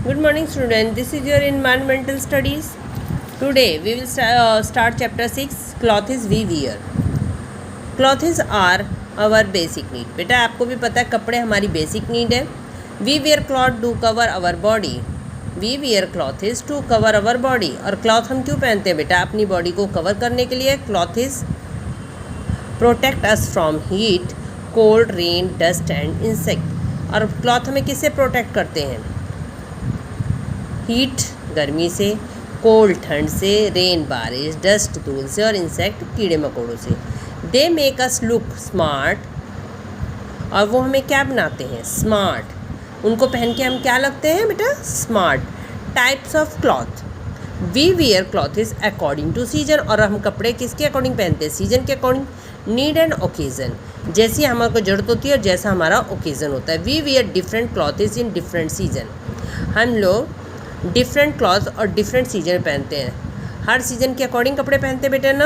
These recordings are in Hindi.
Good morning, student. This is your environmental studies. Today we will start chapter 6. Clothes we wear. Clothes are our basic need. बेटा आपको भी पता है कपड़े हमारी basic need है. We wear cloth to cover our body. We wear clothes to cover our body. और cloth हम क्यों पहनते हैं बेटा? अपनी body को cover करने के लिए. Clothes protect us from heat, cold, rain, dust and insect. और cloth हमें किससे protect करते हैं? हीट गर्मी से, कोल्ड ठंड से, रेन बारिश, डस्ट धूल से और इंसेक्ट कीड़े मकोड़ों से. They make us look smart. और वो हमें क्या बनाते हैं? स्मार्ट. उनको पहन के हम क्या लगते हैं बेटा? Smart. Types of cloth. We wear clothes according to season. और हम कपड़े किसके अकॉर्डिंग पहनते हैं? सीजन के अकॉर्डिंग. Need and occasion. जैसी हमारे को ज़रूरत होती है और जैसा हमारा ओकेज़न होता है. We wear different clothes in different season. हम लोग डिफरेंट क्लॉथ और डिफरेंट सीजन पहनते हैं. हर सीजन के अकॉर्डिंग कपड़े पहनते बेटे ना.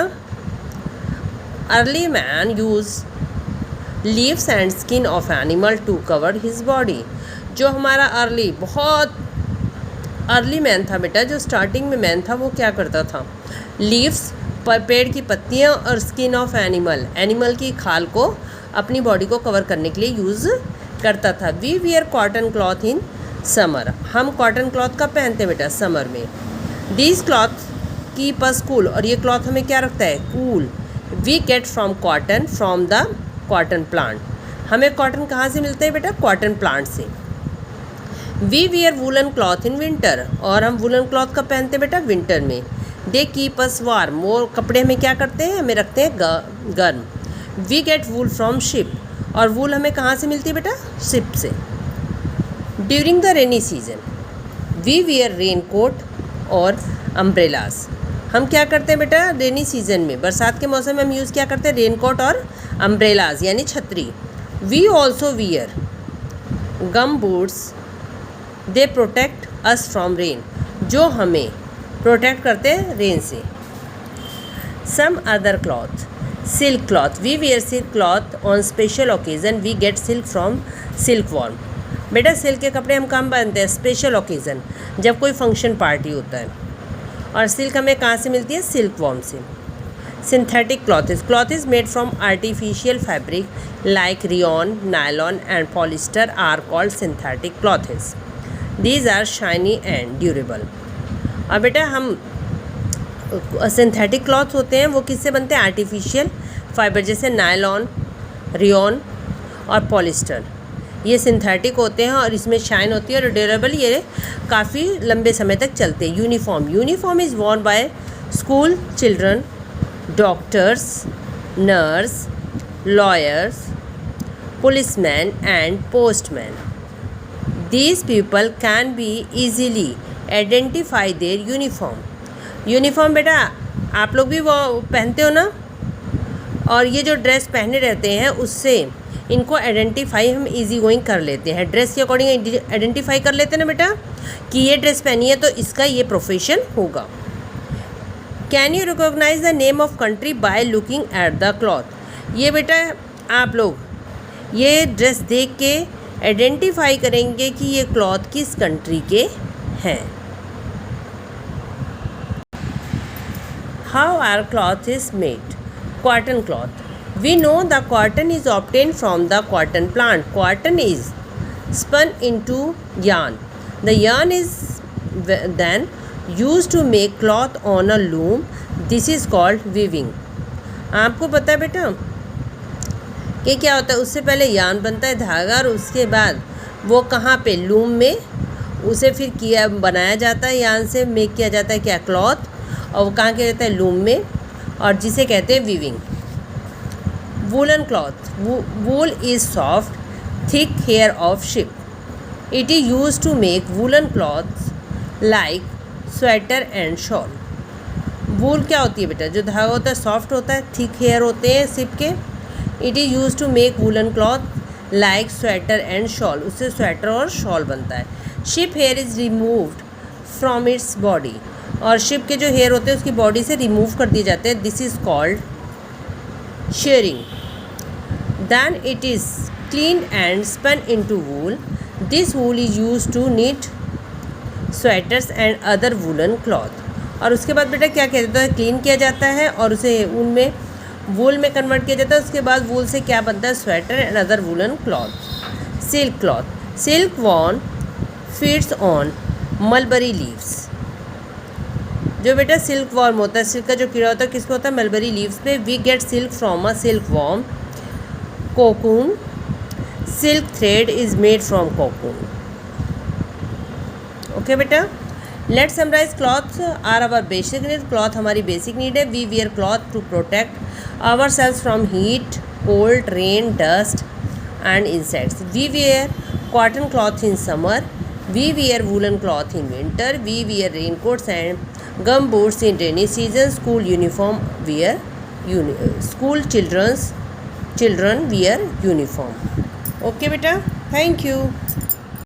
Early man use leaves and skin of animal to cover his body. जो हमारा बहुत अर्ली मैन था बेटा, जो स्टार्टिंग में मैन था, वो क्या करता था? लीव्स पेड़ की पत्तियाँ और स्किन ऑफ एनिमल की खाल को अपनी बॉडी को कवर करने के लिए यूज़ करता था. We wear cotton cloth in summer. हम कॉटन क्लॉथ कब पहनते हैं बेटा? समर में. These cloth keep us cool. और ये क्लॉथ हमें क्या रखता है? Cool. We get from cotton from the cotton plant. हमें कॉटन कहाँ से मिलता है बेटा? कॉटन प्लांट से. We wear woollen cloth in winter. और हम वुलन क्लॉथ कब पहनते हैं बेटा? विंटर में. They keep us warm. वो कपड़े हमें क्या करते हैं? हमें रखते हैं गर्म. We get wool from sheep. और वूल हमें कहाँ से मिलती है बेटा? शिप से. During the rainy season we wear raincoat और अम्ब्रेलास. हम क्या करते हैं बेटा? रेनी सीजन में, बरसात के मौसम में हम यूज़ क्या करते हैं? रेन कोट और अम्ब्रेलास यानी छतरी. We also wear gum boots. They protect us from rain. जो हमें प्रोटेक्ट करते हैं रेन से. Some other cloth. Silk cloth. We wear silk cloth on special occasion. We get silk from silkworm. बेटा सिल्क के कपड़े हम कहाँ पहनते हैं? स्पेशल ओकेज़न, जब कोई फंक्शन पार्टी होता है. और सिल्क हमें कहाँ से मिलती है? सिल्क वॉर्म से. Synthetic clothes. Clothes made from artificial fabric like rayon, nylon and polyester are called synthetic clothes. These are shiny and durable. और बेटा हम सिंथेटिक क्लॉथ होते हैं वो किससे बनते हैं? आर्टिफिशियल फाइबर, जैसे नायलॉन, रियॉन और पॉलिस्टर. ये सिंथेटिक होते हैं और इसमें शाइन होती है और ड्यूरेबल. ये काफ़ी लंबे समय तक चलते हैं. Uniform. Uniform is Warne bye school children, doctors, nurse, lawyers, policeman and postman. These people can be easily identify there uniform. Uniform बेटा आप लोग भी वो पहनते हो ना. और ये जो ड्रेस पहने रहते हैं उससे इनको आइडेंटिफाई हम इजी गोइंग कर लेते हैं. ड्रेस के अकॉर्डिंग आइडेंटिफाई कर लेते हैं ना बेटा कि ये ड्रेस पहनी है तो इसका ये प्रोफेशन होगा. Can you recognise the name of country by looking at the cloth. ये बेटा आप लोग ये ड्रेस देख के आइडेंटिफाई करेंगे कि ये क्लॉथ किस कंट्री के हैं. How are cloth is made? Cotton cloth. We know the cotton is obtained from the cotton plant. Cotton is spun into yarn. The yarn is then used to make cloth on a loom. This is called weaving. आपको पता है बेटा कि क्या होता है? उससे पहले यार्न बनता है, धागा, और उसके बाद वो कहाँ पे? लूम में उसे फिर बनाया जाता है. यार्न से मेक किया जाता है क्या? क्लॉथ. और वो कहाँ किया जाता है? लूम में, और जिसे कहते हैं weaving. Woolen cloth. Wool is soft, thick hair of sheep. It is used to make woolen cloths like sweater and shawl. Wool क्या होती है बेटा? जो धागा होता है सॉफ्ट होता है, थिक हेयर होते हैं शिप के. It is used to make woolen cloth like sweater and shawl. उससे स्वेटर और शॉल बनता है. Sheep hair is removed from its body. और शिप के जो हेयर होते हैं उसकी बॉडी से रिमूव कर दिए जाते हैं. This is called shearing. Then it is cleaned and spun into wool. This wool is used to knit sweaters and other woollen cloth. और उसके बाद बेटा क्या किया जाता है, क्लीन किया जाता है और उसे उनमें वूल में कन्वर्ट किया जाता है। उसके बाद वूल से क्या बनता है, sweater and other woollen cloth. Silk cloth, silkworm feeds on mulberry leaves. जो बेटा सिल्क वॉर्म होता है, सिल्क का जो कीड़ा होता है किसको होता है, मलबरी लीव्स पे। We get silk from a silk worm cocoon, silk thread is made from cocoon. Okay बेटा, let's summarise. Cloth are our basic need, cloth हमारी बेसिक नीड है। We wear cloth to protect our selves from heat, cold, rain, dust and insects. We wear cotton cloth in summer, we wear woollen cloth in winter, we wear rain coats and gum boots in rainy season. School uniform wear school children wear uniform. Okay बेटा, थैंक यू।